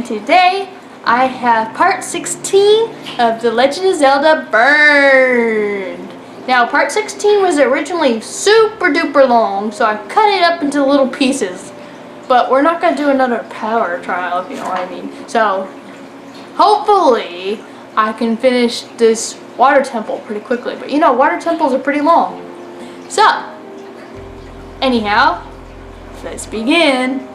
and today I have part 16 of The Legend of Zelda Burned. Now part 16 was originally super duper long, so I cut it up into little pieces. But we're not going to do another power trial, if you know what I mean. So hopefully I can finish this water temple pretty quickly. But you know, water temples are pretty long. So, anyhow, let's begin.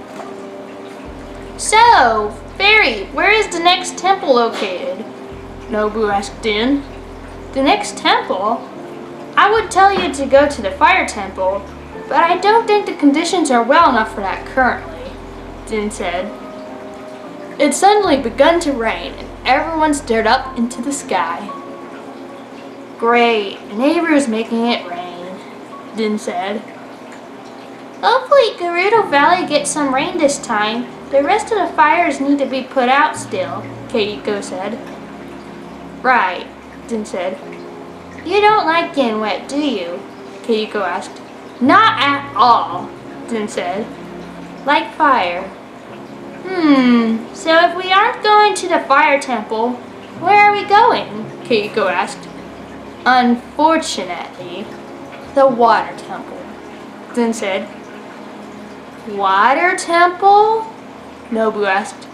So, Fairy, where is the next temple located? Nobu asked Din. The next temple? I would tell you to go to the fire temple, but I don't think the conditions are well enough for that currently, Din said. It suddenly begun to rain, and everyone stared up into the sky. Great, Nayru's making it rain, Din said. Hopefully Gerudo Valley gets some rain this time. The rest of the fires need to be put out still, Keiko said. Right, Din said. You don't like getting wet, do you? Keiko asked. Not at all, Din said. Like fire. So if we aren't going to the fire temple, where are we going? Keiko asked. Unfortunately, the water temple, Din said. Water temple? Nobu asked.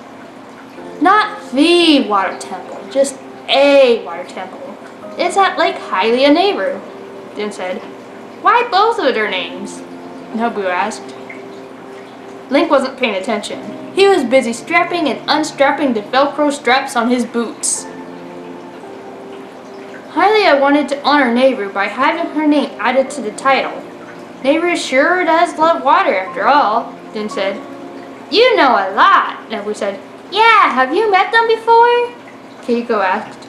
Not the water temple, just a water temple. It's at Lake Hylia Nayru, Din said. Why both of their names? Nobu asked. Link wasn't paying attention. He was busy strapping and unstrapping the Velcro straps on his boots. Hylia wanted to honor Nayru by having her name added to the title. Nayru sure does love water after all, Din said. You know a lot, Nobu said. Yeah, have you met them before? Keiko asked.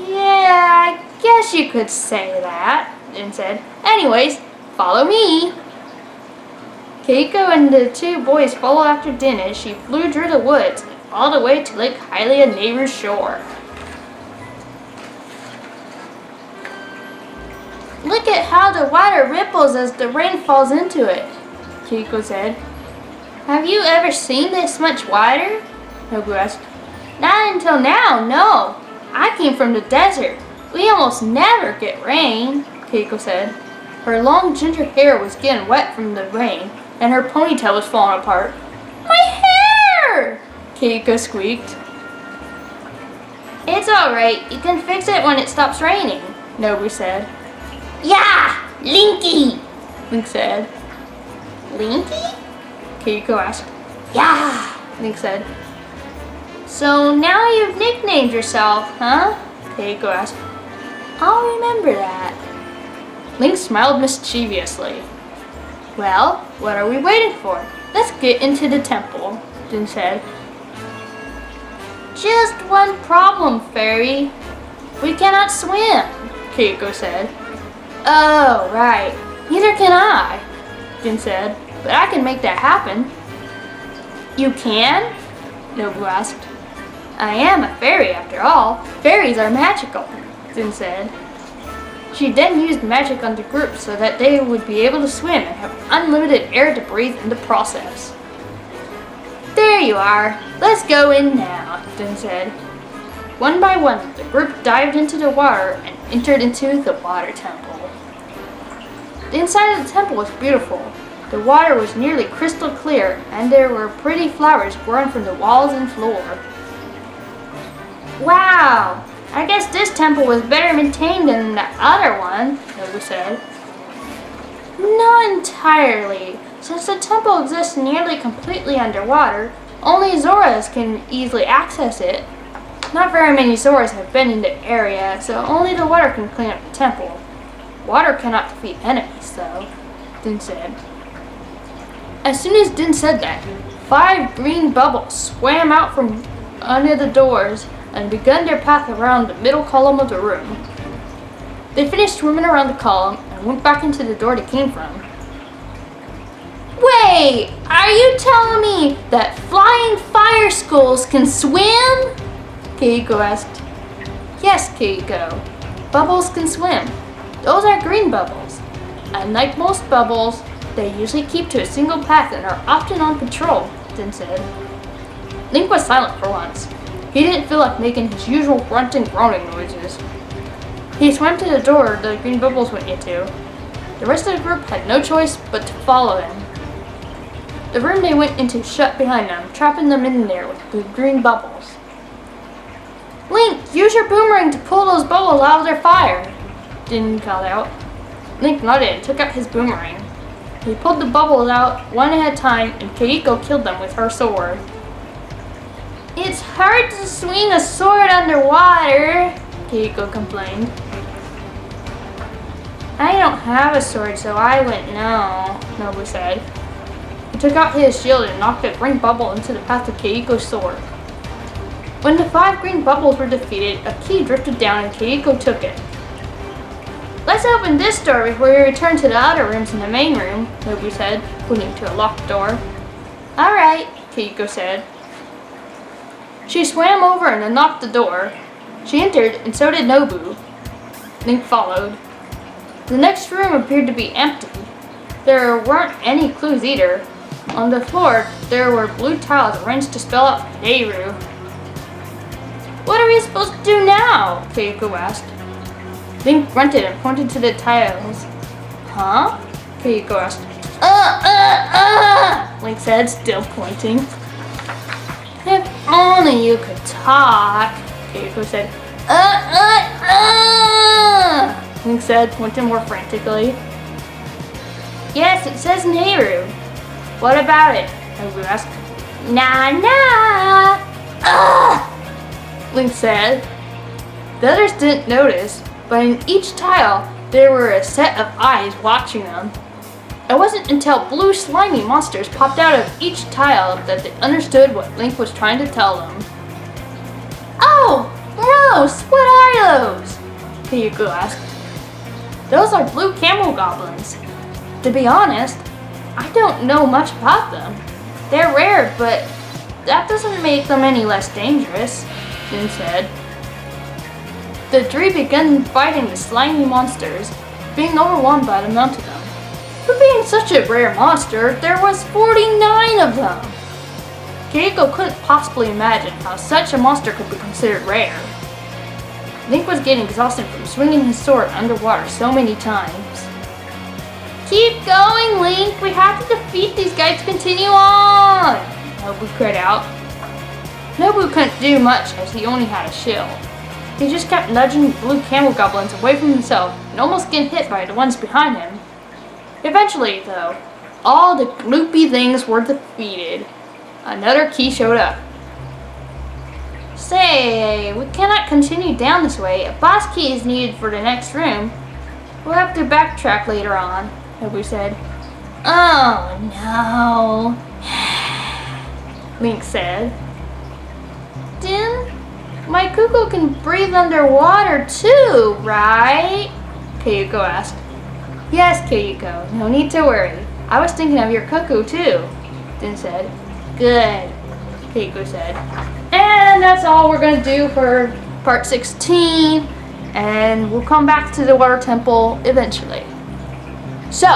Yeah, I guess you could say that, Din said. Anyways, follow me. Keiko and the two boys followed after Din as she flew through the woods all the way to Lake Hylia Nayru's shore. Look at how the water ripples as the rain falls into it, Keiko said. Have you ever seen this much water? Nobu asked. Not until now, no. I came from the desert. We almost never get rain, Keiko said. Her long ginger hair was getting wet from the rain, and her ponytail was falling apart. My hair! Keiko squeaked. It's alright. You can fix it when it stops raining, Nobu said. Yeah! Linky! Link said. Linky? Keiko asked. Yeah! Link said. So now you've nicknamed yourself, huh? Keiko asked. I'll remember that. Link smiled mischievously. Well, what are we waiting for? Let's get into the temple, Din said. Just one problem, Fairy. We cannot swim, Keiko said. Oh, right. Neither can I, Din said. But I can make that happen. You can? Nobu asked. I am a fairy after all. Fairies are magical, Din said. She then used magic on the group so that they would be able to swim and have unlimited air to breathe in the process. There you are. Let's go in now, Din said. One by one, the group dived into the water and entered into the water temple. The inside of the temple was beautiful. The water was nearly crystal clear, and there were pretty flowers growing from the walls and floor. Wow! I guess this temple was better maintained than the other one, Nobu said. Not entirely. Since the temple exists nearly completely underwater, only Zoras can easily access it. Not very many Zoras have been in the area, so only the water can clean up the temple. Water cannot defeat enemies, though, Din said. As soon as Din said that, 5 green bubbles swam out from under the doors and began their path around the middle column of the room. They finished swimming around the column and went back into the door they came from. Wait, are you telling me that flying fire skulls can swim? Keiko asked. Yes, Keiko. Bubbles can swim. Those are green bubbles. And like most bubbles, they usually keep to a single path and are often on patrol, Din said. Link was silent for once. He didn't feel like making his usual grunting groaning noises. He swam to the door the green bubbles went into. The rest of the group had no choice but to follow him. The room they went into shut behind them, trapping them in there with the green bubbles. Link, use your boomerang to pull those bubbles out of their fire, Din called out. Link nodded and took out his boomerang. He pulled the bubbles out one at a time and Keiko killed them with her sword. It's hard to swing a sword underwater, Keiko complained. I don't have a sword, so I wouldn't know, Nobu said. He took out his shield and knocked a green bubble into the path of Keiko's sword. When the 5 green bubbles were defeated, a key drifted down and Keiko took it. Let's open this door before we return to the other rooms in the main room, Nobu said, pointing to a locked door. Alright, Keiko said. She swam over and unlocked the door. She entered, and so did Nobu. Link followed. The next room appeared to be empty. There weren't any clues either. On the floor, there were blue tiles arranged to spell out Nayru. What are we supposed to do now? Keiko asked. Link grunted and pointed to the tiles. Huh? Keiko asked. Link said, still pointing. If only you could talk, Keiko said. Link said, pointing more frantically. Yes, it says Nayru. What about it? Nobu asked. Nah. Link said. The others didn't notice, but in each tile, there were a set of eyes watching them. It wasn't until blue slimy monsters popped out of each tile that they understood what Link was trying to tell them. Oh, gross! What are those? Keiko asked. Those are blue camel goblins. To be honest, I don't know much about them. They're rare, but that doesn't make them any less dangerous, Din said. The 3 began fighting the slimy monsters, being overwhelmed by the amount of them. For being such a rare monster, there was 49 of them! Keiko couldn't possibly imagine how such a monster could be considered rare. Link was getting exhausted from swinging his sword underwater so many times. Keep going, Link! We have to defeat these guys to continue on! Nobu cried out. Nobu couldn't do much as he only had a shield. He just kept nudging the blue camel goblins away from himself and almost getting hit by the ones behind him. Eventually, though, all the gloopy things were defeated. Another key showed up. Say, we cannot continue down this way. A boss key is needed for the next room. We'll have to backtrack later on, Nobu said. Oh no, Link said. Din, my cuckoo can breathe underwater too, right? Keiko asked. Yes, Keiko, no need to worry. I was thinking of your cuckoo too, Din said. Good, Keiko said. And that's all we're going to do for part 16. And we'll come back to the water temple eventually. So,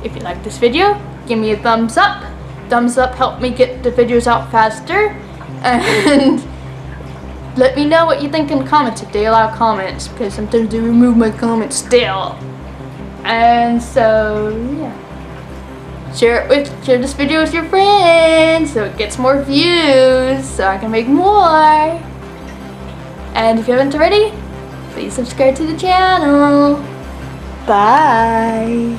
if you like this video, give me a thumbs up. Thumbs up help me get the videos out faster. And let me know what you think in the comments if they allow comments, because sometimes they remove my comments still. And so, yeah. Share this video with your friends so it gets more views so I can make more. And if you haven't already, please subscribe to the channel. Bye.